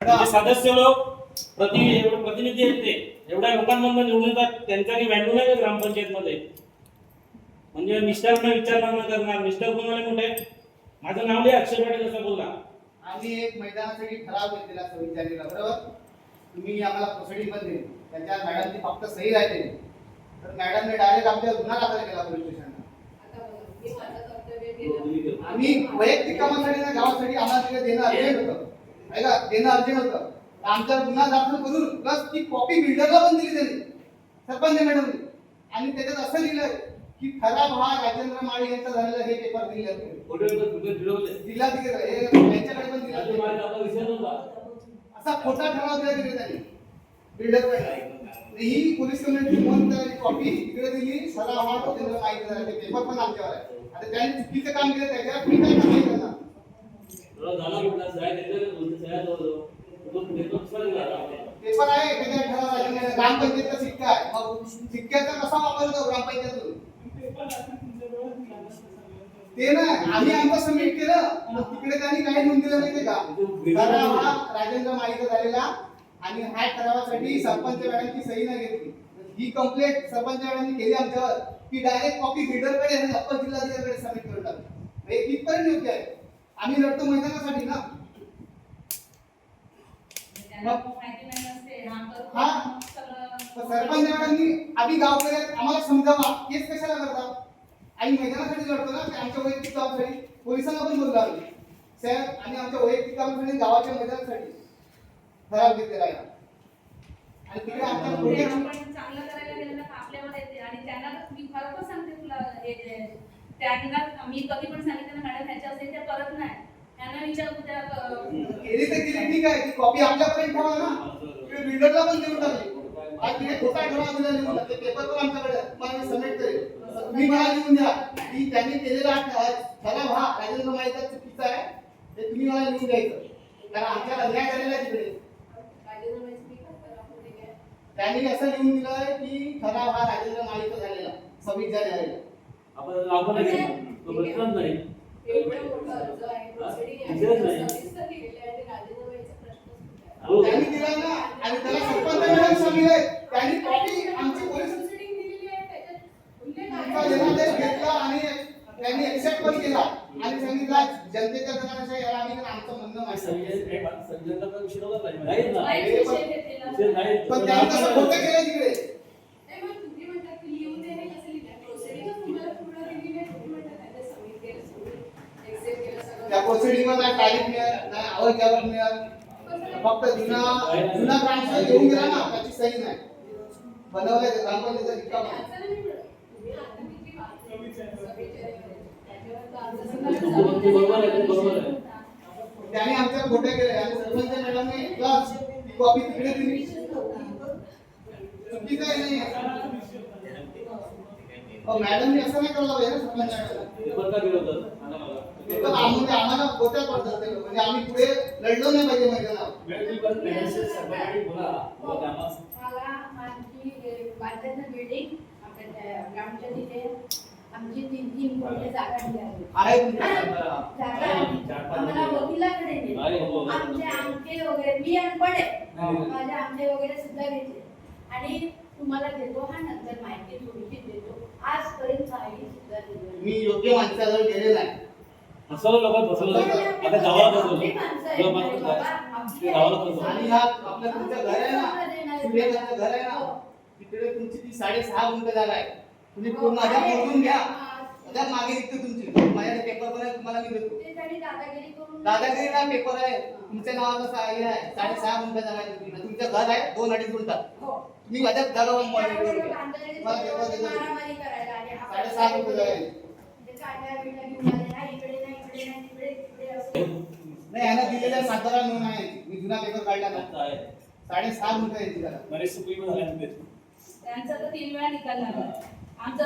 जे सदस्य लोक प्रतिनिधी आहेत ते एवढ्या लोकांमधून निवडून येतात, त्यांचा काही व्हॅल्यू नाही ग्रामपंचायत मध्ये. म्हणजे मिस्टरने विचारणार न करणार, मिस्टर कोणाला मोठे माझं नाव लिहा अक्षय पाटील असं बोला. आम्ही एक मैदानासाठी ठराव घेतलेला 26 जानेवारीला, बरोबर. तुम्ही आम्हाला प्रोसिडिंग मध्ये त्यांच्या मॅडमची फक्त सही राहिली, तर मॅडमने डायरेक्ट आमच्या गुन्हा दाखल केला पोलीस स्टेशनला. आम्ही वैयक्तिक कामासाठी ना गावासाठी आम्हाला तिथे देणं अर्जंट होतं, ऐका देणं अर्जंट होतं. आमचा गुन्हा दाखल करून प्लस ती कॉपी बिल्डरला पण दिली त्यांनी, सरपंच मॅडमने. आणि त्याच्यात असं लिहिलंय की खराब हा राजेंद्र माळी यांचा झालेला हे पेपर दिले दिला त्यांच्याकडे पण दिला, असा खोटा ठराव दिला तिकडे त्यांनी बिल्डर. ही पोलीस कमिशनरची नोंद कॉपी इकडे दिली, खराब हा राजेंद्र माळी झाला ते पेपर पण आमच्यावर आहे. आता त्यांनी चुकीचं काम केलं त्याच्यावर मी काय कारवाई करणार. पेपर आहे त्याच्यात ठराव ग्रामपंचायतचा सिक्का आहे, मग सिक्क्याचा कसा वापर होतो ग्रामपंचायतून ते ना आम्ही आमचं सबमिट केलं, मग तिकडे त्यांनी काय नोंद दिलं माहितीये का, ठराव हा राजेंद्र माळीचा झालेला आणि ह्या ठरावासाठी सरपंच मॅडमची सही नाही घेतली. ही कंप्लेंट सरपंच मॅडमनी केली आमच्यावर की डायरेक्ट कॉपी बिल्डरकडे आणि अप्पर जिल्हाधिकाऱ्याकडे सबमिट करून टाकली. हे कितपर्यंत योग्य आहे. आम्ही लढतो मैदानासाठी ना. हा सरपंच मॅडमनी आम्ही गावकऱ्यात आम्हाला समजावा, केस कशाला करता. आणि मैदानासाठी लढतो ना, आमच्या वैयक्तिक कामासाठी पोलिसांना पण बोललो आम्ही साहेब, आणि आमच्या वैयक्तिक कामासाठी गावाच्या मैदानासाठी ठराव घेतलेला आहे. आणि तिकडे आमच्या चांगलं करायला गेलं ना आपल्यावर येते. आणि त्यांना मी खरोखर सांगते तुला, त्यांना मी कधी पण सांगितलं ना मॅडम ह्याच्या असेल त्या करत नाही, त्यांना विचार केली तर केली ठीक आहे, ती कॉपी आपल्यापर्यंत ठेवा ना, बिल्डरला पण देऊन टाकली. आज तिने खोटा ठराव दिला लिहून, ते पेपर पण आमच्याकडे मला सबमिट करेल. तुम्ही मला लिहून द्या की त्यांनी केलेला ठराव हा राजेंद्र माळीचा चुकीचा आहे, ते तुम्ही मला लिहून द्यायचं, कारण आमच्याला अन्याय झालेला आहे तिकडे. त्यांनी असं लिहून दिलंय की ठराव हा राजेंद्र माळीचा झालेला 26 जानेवारीला. त्यांनी दिला ना, आणि त्याला सरपंच मॅडम सांगितलंय, त्यांनी कॉपी आमची पोलीस जनादेश घेतला आणि त्यांनी एक्सेप्ट पण केला आणि सांगितलं जनतेच्या जनादेशा याला आम्ही आमचं म्हणणं माहिती. पण त्यांनी तसं खोटं केलं तिकडे. त्या प्रोसिडिंगवर नाही तारीख मिळत, नाही आवाज जबाब मिळत, फक्त जुना ट्रान्सफर घेऊन गेला ना, त्याची सही नाही बनवलंय ग्रामपंचायतीचा रिकामा. त्यांनी आमच्या खोट्या केल्या आणि सरपंच मॅडमने प्लस ती कॉपी तिकडे दिली, चुकीचं आहे नाही. मॅडमने असं नाही करायला पाहिजे सरपंच मॅडम, आम्हाला खोट्या पडतात म्हणजे आम्ही पुढे लढलो नाही पाहिजे मैदानावर. बिल्डिंग ग्राउंडच्या तिथे आमची 3 कोटी जागा मिळाली आम्हाला वकिलाकडे आमचे अंगठे वगैरे, मी अनपढ आहे, माझे अंगठे वगैरे सुद्धा घेतले आणि तुम्हाला देतो हा नंतर माहिती थोडीशी देतो. आजपर्यंत काही सुद्धा दिलं मी योग्य माणसाजवळ गेले नाही. फसवलं लोक फसवलं आता गावाला फसवलं आणि हा आपलं तुमचं घर आहे ना, सूर्यकांतचं घर आहे ना, तिकडे तुमची ती 6.5 गुंठ जागा आहे. तुम्ही पूर्ण आधार मोजून घ्या, आधार मागे निघते तुमची. माझ्याकडे पेपर पण आहे, तुम्हाला मी देतो. दादागिरी ना पेपर आहे, तुमच्या नावाचं हे आहे. 6.5 गुंठ जागा आहे तुमची, तुमचं घर आहे 2-2.5 गुंठ. तुम्ही माझ्या जागा मला पेपर देतो. 6.5 गुंठ जागा आहे. नाही यांना दिलेल्या सातारा नोंद आहे, मी जुना पेपर काढला ना, 6.5 गुंठ आहे ती जागा. बरेच सुप्रीम झाल्यानंतर त्यांचा तर 3 वेळा निकाल लागला आमचा